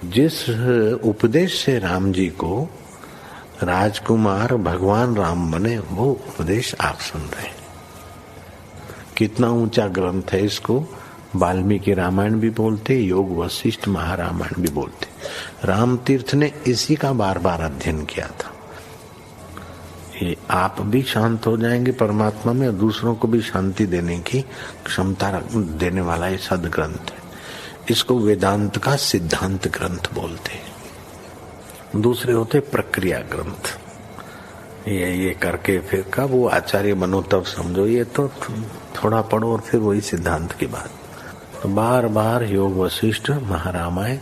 जिस उपदेश से राम जी को राजकुमार भगवान राम बने, वो उपदेश आप सुन रहे हैं। कितना ऊंचा ग्रंथ है। इसको वाल्मीकि रामायण भी बोलते, योग वशिष्ठ महारामायण भी बोलते। राम तीर्थ ने इसी का बार बार अध्ययन किया था। ये आप भी शांत हो जाएंगे परमात्मा में, और दूसरों को भी शांति देने की क्षमता देने वाला ये सदग्रंथ है। इसको वेदांत का सिद्धांत ग्रंथ बोलते हैं। दूसरे होते प्रक्रिया ग्रंथ। ये करके फिर कब वो आचार्य बनो तब समझो, ये तो थोड़ा पढ़ो और फिर वही सिद्धांत की बात। तो बार बार योग वशिष्ठ महारामायण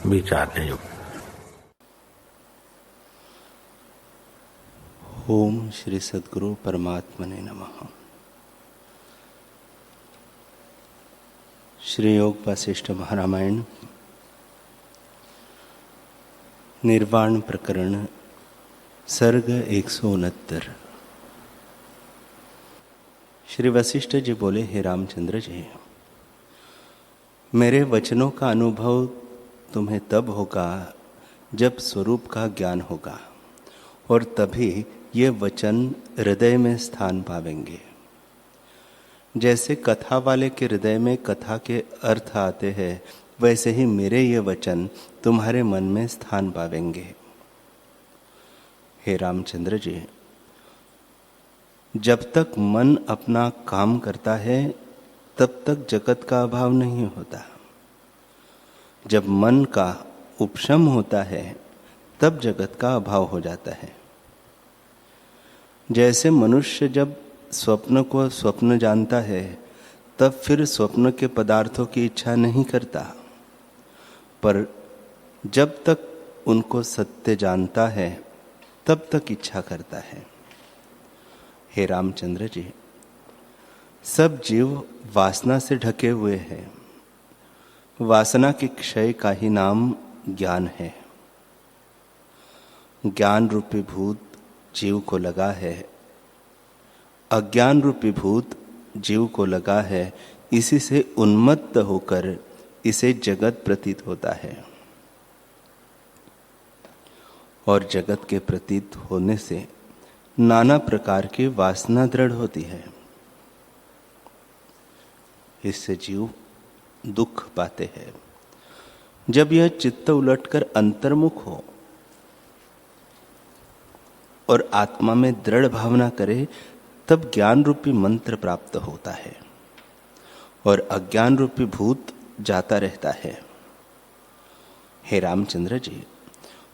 विचारने योग। ओम श्री सद्गुरु परमात्मने नमः। श्री योग वशिष्ठ महारामायण निर्वाण प्रकरण सर्ग 169। श्री वशिष्ठ जी बोले, हे रामचंद्र जी, मेरे वचनों का अनुभव तुम्हें तब होगा जब स्वरूप का ज्ञान होगा, और तभी ये वचन हृदय में स्थान पावेंगे। जैसे कथा वाले के हृदय में कथा के अर्थ आते हैं, वैसे ही मेरे ये वचन तुम्हारे मन में स्थान पावेंगे। हे रामचंद्र जी, जब तक मन अपना काम करता है तब तक जगत का अभाव नहीं होता। जब मन का उपशम होता है तब जगत का अभाव हो जाता है। जैसे मनुष्य जब स्वप्न को स्वप्न जानता है तब फिर स्वप्न के पदार्थों की इच्छा नहीं करता, पर जब तक उनको सत्य जानता है तब तक इच्छा करता है। हे रामचंद्र जी, सब जीव वासना से ढके हुए हैं। वासना के क्षय का ही नाम ज्ञान है। ज्ञान रूपी भूत जीव को लगा है, अज्ञान रूपी भूत जीव को लगा है। इसी से उन्मत्त होकर इसे जगत प्रतीत होता है, और जगत के प्रतीत होने से नाना प्रकार की वासना दृढ़ होती है। इससे जीव दुख पाते हैं। जब यह चित्त उलटकर अंतर्मुख हो और आत्मा में दृढ़ भावना करे, तब ज्ञान रूपी मंत्र प्राप्त होता है और अज्ञान रूपी भूत जाता रहता है। हे रामचंद्र जी,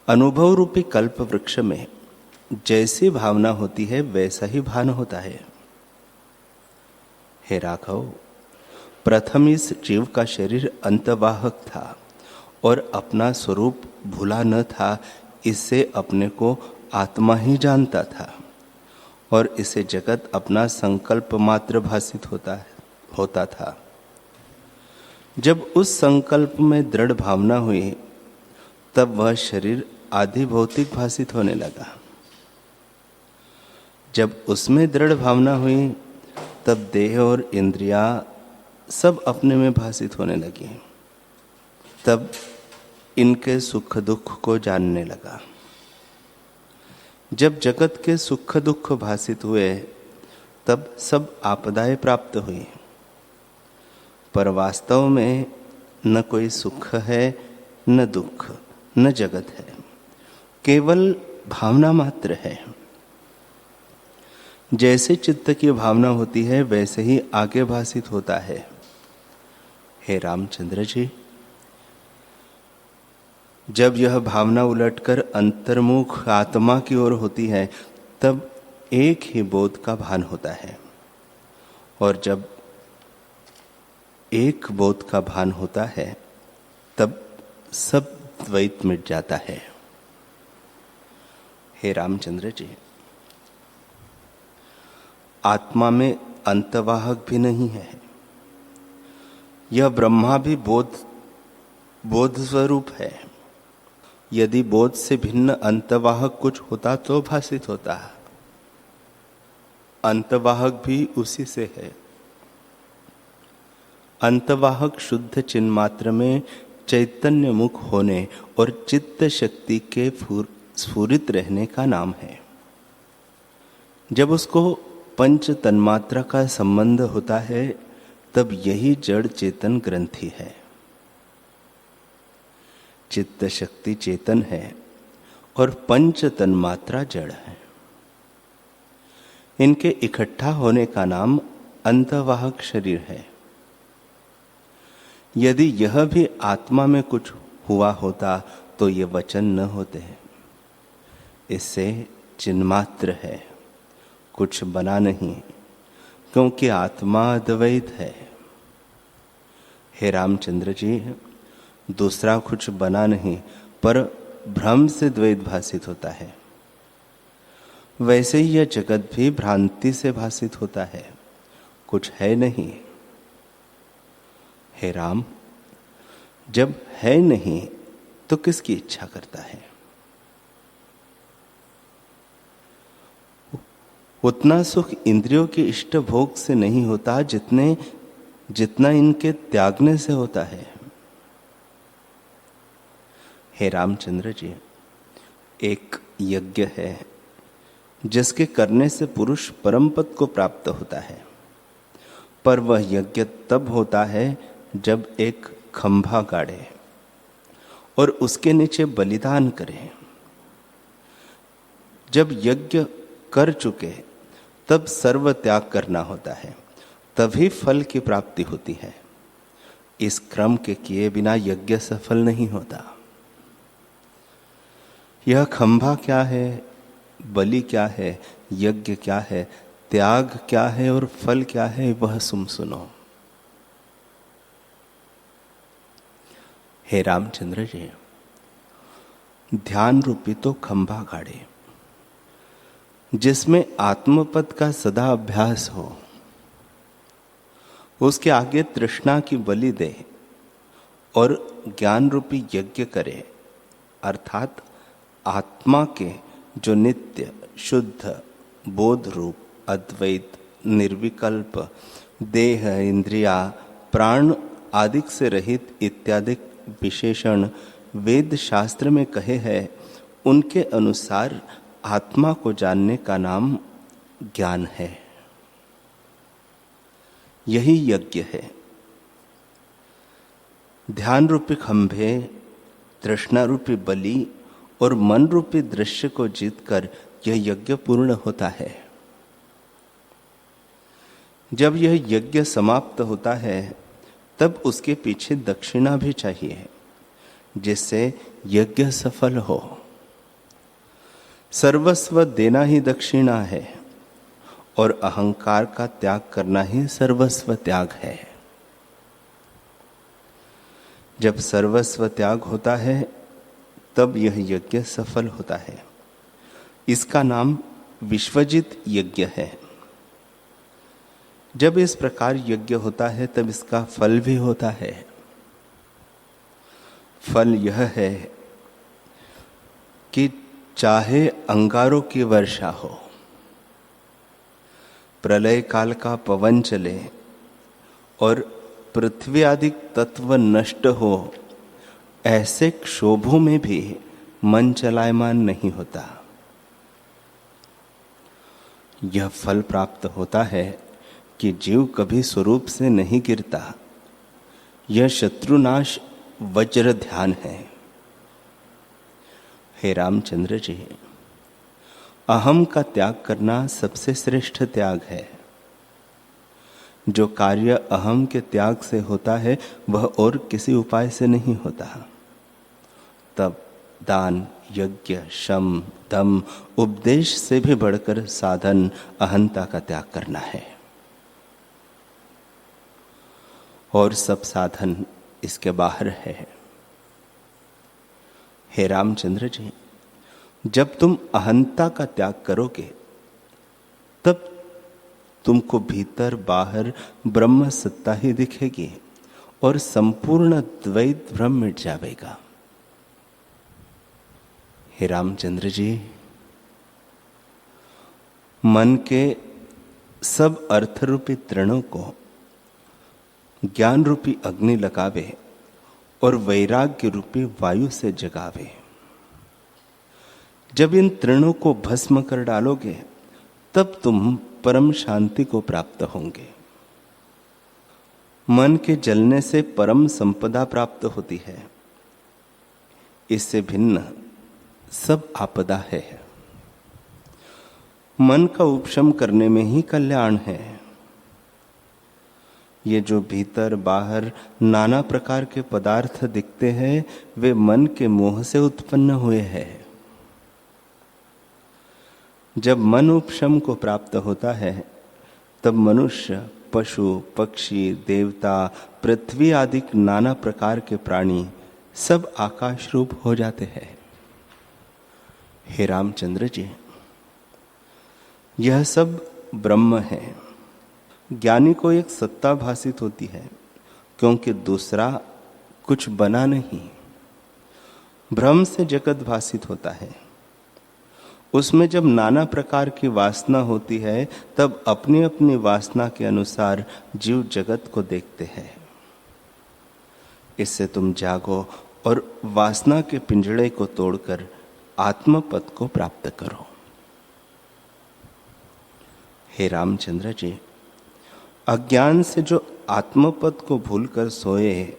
अनुभव रूपी कल्प वृक्ष में जैसी भावना होती है वैसा ही भान होता है। हे राघव, प्रथम इस जीव का शरीर अंतवाहक था और अपना स्वरूप भूला न था। इससे अपने को आत्मा ही जानता था, और इसे जगत अपना संकल्प मात्र भासित होता था। जब उस संकल्प में दृढ़ भावना हुई तब वह शरीर आदि भौतिक भासित होने लगा। जब उसमें दृढ़ भावना हुई तब देह और इंद्रियां सब अपने में भासित होने लगी। तब इनके सुख दुख को जानने लगा। जब जगत के सुख दुख भासित हुए तब सब आपदाएं प्राप्त हुई, पर वास्तव में न कोई सुख है न दुख न जगत है, केवल भावना मात्र है। जैसे चित्त की भावना होती है वैसे ही आगे भासित होता है। हे रामचंद्र जी, जब यह भावना उलटकर अंतर्मुख आत्मा की ओर होती है तब एक ही बोध का भान होता है, और जब एक बोध का भान होता है तब सब द्वैत मिट जाता है। हे रामचंद्र जी, आत्मा में अंतवाहक भी नहीं है। यह ब्रह्मा भी बोध स्वरूप है। यदि बोध से भिन्न अंतवाहक कुछ होता तो भासित होता। अंतवाहक भी उसी से है। अंतवाहक शुद्ध चिन्मात्र में चैतन्य मुख होने और चित्त शक्ति के स्फुरित रहने का नाम है। जब उसको पंच तन्मात्रा का संबंध होता है तब यही जड़ चेतन ग्रंथि है। चित्त शक्ति चेतन है और पंच तन्मात्रा जड़ है। इनके इकट्ठा होने का नाम अंतवाहक शरीर है। यदि यह भी आत्मा में कुछ हुआ होता तो ये वचन न होते। इससे चिन्मात्र है, कुछ बना नहीं, क्योंकि आत्मा अद्वैत है। हे रामचंद्र जी, दूसरा कुछ बना नहीं पर भ्रम से द्वैत भासित होता है। वैसे ही यह जगत भी भ्रांति से भासित होता है, कुछ है नहीं। हे राम, जब है नहीं तो किसकी इच्छा करता है? उतना सुख इंद्रियों के इष्ट भोग से नहीं होता जितना इनके त्यागने से होता है। हे रामचंद्र जी, एक यज्ञ है जिसके करने से पुरुष परम पद को प्राप्त होता है, पर वह यज्ञ तब होता है जब एक खंभा गाड़े और उसके नीचे बलिदान करे। जब यज्ञ कर चुके तब सर्व त्याग करना होता है, तभी फल की प्राप्ति होती है। इस क्रम के किए बिना यज्ञ सफल नहीं होता। यह खंभा क्या है, बलि क्या है, यज्ञ क्या है, त्याग क्या है और फल क्या है, वह सुनो। हे रामचंद्र जी, ध्यान रूपी तो खंभा गाड़े जिसमें आत्मपद का सदा अभ्यास हो, उसके आगे तृष्णा की बलि दे और ज्ञान रूपी यज्ञ करे, अर्थात आत्मा के जो नित्य शुद्ध बोध रूप अद्वैत निर्विकल्प देह इंद्रिया प्राण आदि से रहित इत्यादि विशेषण वेद शास्त्र में कहे हैं, उनके अनुसार आत्मा को जानने का नाम ज्ञान है। यही यज्ञ है। ध्यान रूपी खंभे, तृष्णा रूपी बलि और मन रूपी दृश्य को जीतकर यह यज्ञ पूर्ण होता है। जब यह यज्ञ समाप्त होता है तब उसके पीछे दक्षिणा भी चाहिए, जिससे यज्ञ सफल हो। सर्वस्व देना ही दक्षिणा है और अहंकार का त्याग करना ही सर्वस्व त्याग है। जब सर्वस्व त्याग होता है तब यह यज्ञ सफल होता है। इसका नाम विश्वजित यज्ञ है। जब इस प्रकार यज्ञ होता है तब इसका फल भी होता है। फल यह है कि चाहे अंगारों की वर्षा हो, प्रलय काल का पवन चले और पृथ्वी आदि तत्व नष्ट हो, ऐसे क्षोभों में भी मन चलायमान नहीं होता। यह फल प्राप्त होता है कि जीव कभी स्वरूप से नहीं गिरता। यह शत्रुनाश वज्र ध्यान है। हे रामचंद्र जी, अहम का त्याग करना सबसे श्रेष्ठ त्याग है। जो कार्य अहम के त्याग से होता है वह और किसी उपाय से नहीं होता। तब दान, यज्ञ, शम, दम, उपदेश से भी बढ़कर साधन अहंता का त्याग करना है। और सब साधन इसके बाहर है। हे रामचंद्र जी, जब तुम अहंता का त्याग करोगे तब तुमको भीतर बाहर ब्रह्म सत्ता ही दिखेगी और संपूर्ण द्वैत भ्रम मिट जाएगा। हे रामचंद्र जी, मन के सब अर्थ रूपी तृणों को ज्ञान रूपी अग्नि लगावे और वैराग्य रूपी वायु से जगावे। जब इन तृणों को भस्म कर डालोगे तब तुम परम शांति को प्राप्त होंगे। मन के जलने से परम संपदा प्राप्त होती है। इससे भिन्न सब आपदा है। मन का उपशम करने में ही कल्याण है। ये जो भीतर बाहर नाना प्रकार के पदार्थ दिखते हैं वे मन के मोह से उत्पन्न हुए हैं। जब मन उपशम को प्राप्त होता है तब मनुष्य, पशु, पक्षी, देवता, पृथ्वी आदि नाना प्रकार के प्राणी सब आकाश रूप हो जाते हैं। हे रामचंद्र जी, यह सब ब्रह्म है। ज्ञानी को एक सत्ता भासित होती है क्योंकि दूसरा कुछ बना नहीं। भ्रम से जगत भासित होता है। उसमें जब नाना प्रकार की वासना होती है तब अपनी अपनी वासना के अनुसार जीव जगत को देखते हैं। इससे तुम जागो और वासना के पिंजड़े को तोड़कर आत्मपद को प्राप्त करो। हे रामचंद्र जी, अज्ञान से जो आत्मपद को भूलकर सोए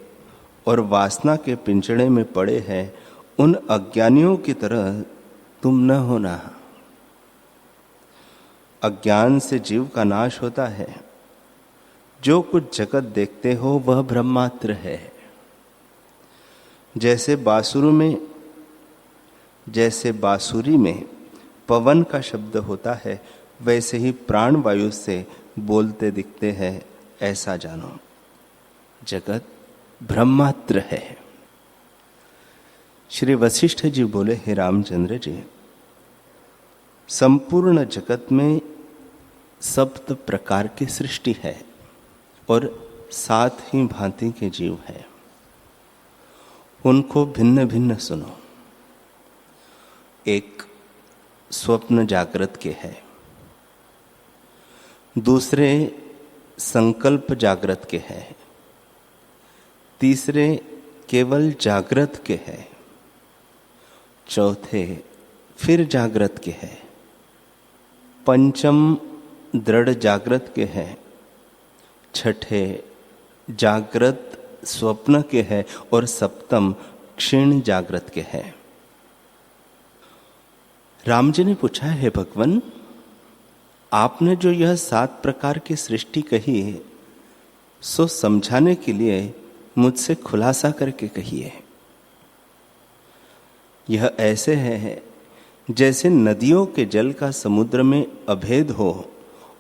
और वासना के पिंजड़े में पड़े हैं, उन अज्ञानियों की तरह तुम न होना। अज्ञान से जीव का नाश होता है। जो कुछ जगत देखते हो वह ब्रह्मात्र है। जैसे बांसुरी में पवन का शब्द होता है, वैसे ही प्राण वायु से बोलते दिखते हैं, ऐसा जानो। जगत ब्रह्मात्र है। श्री वशिष्ठ जी बोले, हे रामचंद्र जी, संपूर्ण जगत में 7 प्रकार की सृष्टि है और 7 ही भांति के जीव हैं। उनको भिन्न भिन्न सुनो। एक स्वप्न जागृत के है, दूसरे संकल्प जागृत के है, तीसरे केवल जागृत के है, चौथे फिर जागृत के है, पंचम दृढ़ जागृत के है, छठे जागृत स्वप्न के है और सप्तम क्षीण जागृत के है। राम जी ने पूछा, है भगवान, आपने जो यह 7 प्रकार की सृष्टि कही है, सो समझाने के लिए मुझसे खुलासा करके कहिए। यह ऐसे है जैसे नदियों के जल का समुद्र में अभेद हो,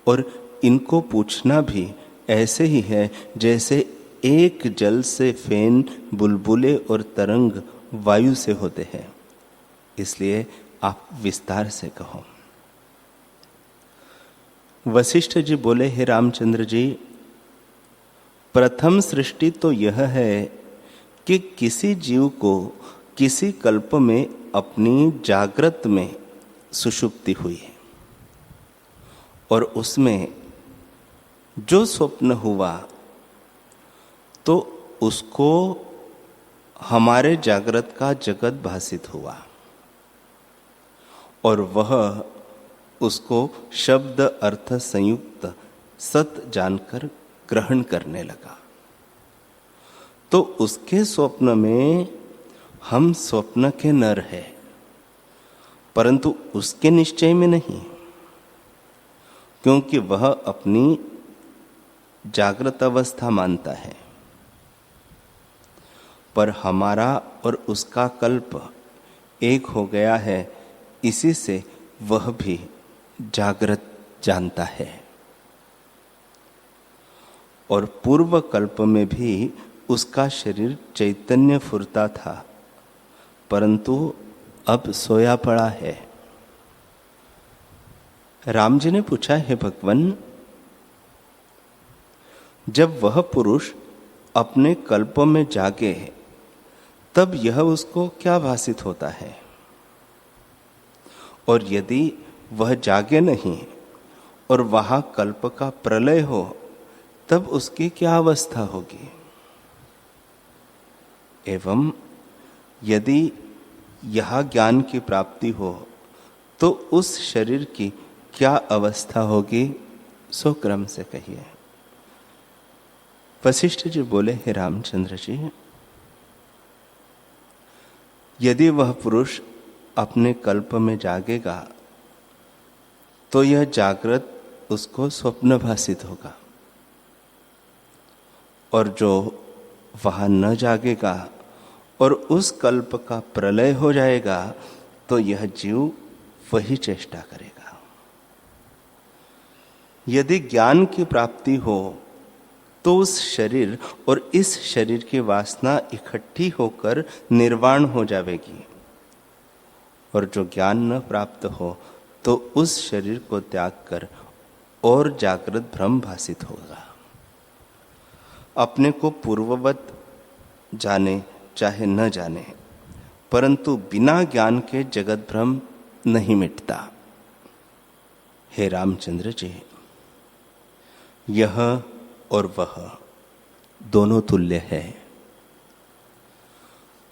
और इनको पूछना भी ऐसे ही है जैसे एक जल से फेन, बुलबुले और तरंग वायु से होते हैं। इसलिए आप विस्तार से कहो। वशिष्ठ जी बोले, हे रामचंद्र जी, प्रथम सृष्टि तो यह है कि किसी जीव को किसी कल्प में अपनी जागृत में सुषुप्ति हुई और उसमें जो स्वप्न हुआ तो उसको हमारे जागृत का जगत भासित हुआ और वह उसको शब्द अर्थ संयुक्त सत जानकर ग्रहण करने लगा। तो उसके स्वप्न में हम स्वप्न के नर है, परंतु उसके निश्चय में नहीं, क्योंकि वह अपनी जागृत अवस्था मानता है। पर हमारा और उसका कल्प एक हो गया है, इसी से वह भी जागृत जानता है। और पूर्व कल्प में भी उसका शरीर चैतन्य फुरता था, परंतु अब सोया पड़ा है। राम जी ने पूछा, है भगवान, जब वह पुरुष अपने कल्प में जागे तब यह उसको क्या भासित होता है? और यदि वह जागे नहीं और वहां कल्प का प्रलय हो तब उसकी क्या अवस्था होगी? एवं यदि यह ज्ञान की प्राप्ति हो तो उस शरीर की क्या अवस्था होगी, सो क्रम से कहिए। वशिष्ठ जी बोले, हे रामचंद्र जी, यदि वह पुरुष अपने कल्प में जागेगा तो यह जागृत उसको स्वप्न भासित होगा, और जो वहां न जागेगा और उस कल्प का प्रलय हो जाएगा तो यह जीव वही चेष्टा करेगा। यदि ज्ञान की प्राप्ति हो तो उस शरीर और इस शरीर की वासना इकट्ठी होकर निर्वाण हो जाएगी, और जो ज्ञान न प्राप्त हो तो उस शरीर को त्याग कर और जागृत भ्रम भासित होगा। अपने को पूर्ववत जाने चाहे न जाने, परंतु बिना ज्ञान के जगत भ्रम नहीं मिटता। हे रामचंद्र जी, यह और वह दोनों तुल्य है।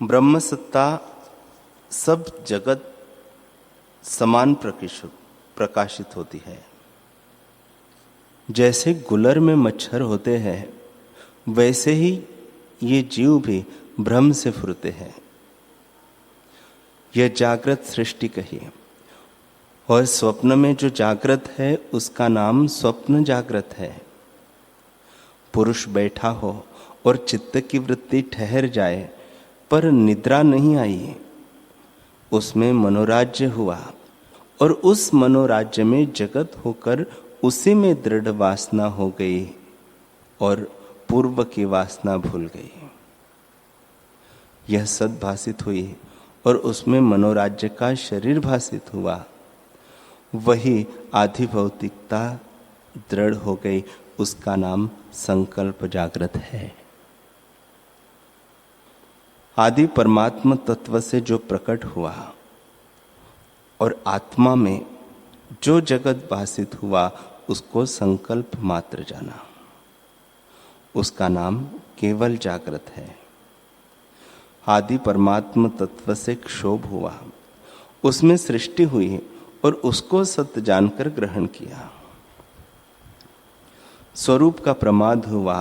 ब्रह्म सत्ता सब जगत समान प्रकाशित होती है। जैसे गुलर में मच्छर होते हैं, वैसे ही ये जीव भी भ्रम से फुरते हैं। यह जागृत सृष्टि कही, और स्वप्न में जो जागृत है उसका नाम स्वप्न जागृत है। पुरुष बैठा हो और चित्त की वृत्ति ठहर जाए पर निद्रा नहीं आई, उसमें मनोराज्य हुआ, और उस मनोराज्य में जगत होकर उसी में दृढ़ वासना हो गई और पूर्व की वासना भूल गई। यह सद भासित हुई और उसमें मनोराज्य का शरीर भासित हुआ, वही आधि भौतिकता दृढ़ हो गई, उसका नाम संकल्प जागृत है। आदि परमात्मा तत्व से जो प्रकट हुआ और आत्मा में जो जगत भासित हुआ उसको संकल्प मात्र जाना, उसका नाम केवल जागृत है। आदि परमात्मा तत्व से क्षोभ हुआ, उसमें सृष्टि हुई और उसको सत्य जानकर ग्रहण किया। स्वरूप का प्रमाद हुआ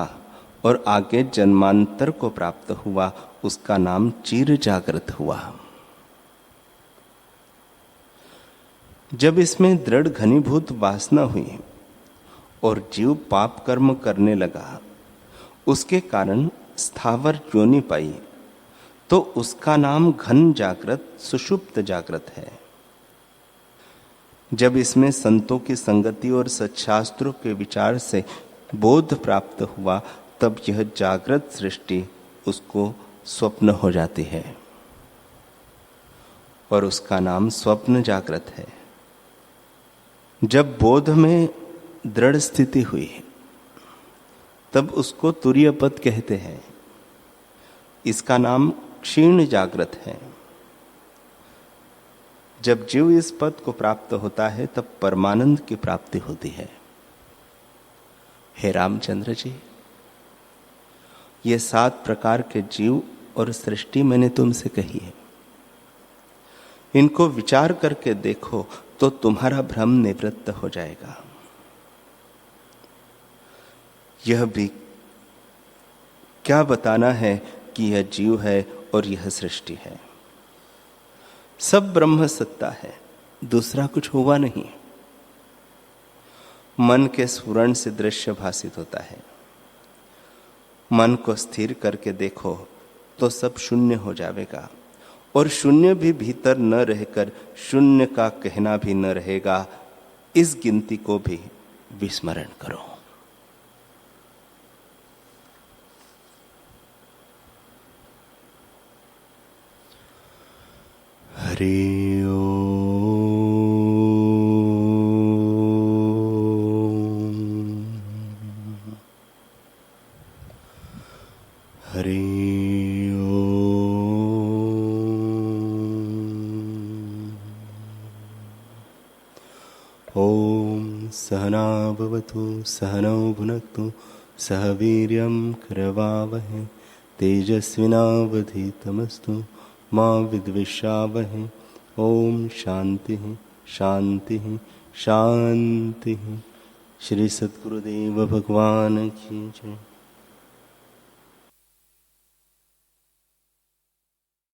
और आगे जन्मांतर को प्राप्त हुआ, उसका नाम चिर जागृत हुआ। जब इसमें दृढ़ घनीभूत वासना हुई और जीव पाप कर्म करने लगा, उसके कारण स्थावर योनि पाई, तो उसका नाम घन जागृत सुषुप्त जागृत है। जब इसमें संतों की संगति और सच्छास्त्रों के विचार से बोध प्राप्त हुआ, तब यह जागृत सृष्टि उसको स्वप्न हो जाती है और उसका नाम स्वप्न जागृत है। जब बोध में दृढ़ स्थिति हुई तब उसको तुरीय पद कहते हैं, इसका नाम क्षीण जागृत है। जब जीव इस पद को प्राप्त होता है तब परमानंद की प्राप्ति होती है। हे रामचंद्र जी, ये 7 प्रकार के जीव और सृष्टि मैंने तुमसे कही है, इनको विचार करके देखो तो तुम्हारा भ्रम निवृत्त हो जाएगा। यह भी क्या बताना है कि यह जीव है और यह सृष्टि है। सब ब्रह्म सत्ता है, दूसरा कुछ हुआ नहीं। मन के स्फुरण से दृश्य भासित होता है। मन को स्थिर करके देखो तो सब शून्य हो जाएगा, और शून्य भी भीतर न रहकर शून्य का कहना भी न रहेगा। इस गिनती को भी विस्मरण करो। हरि ओम। हरि ओम। सहना भवतु सहनौ भुनक्तु सह वीर्यं करवावहै तेजस्विनावधीतमस्तु मां विद्विषावहै। ओम शांति शांति शांति। श्री सद्गुरुदेव भगवान की जय।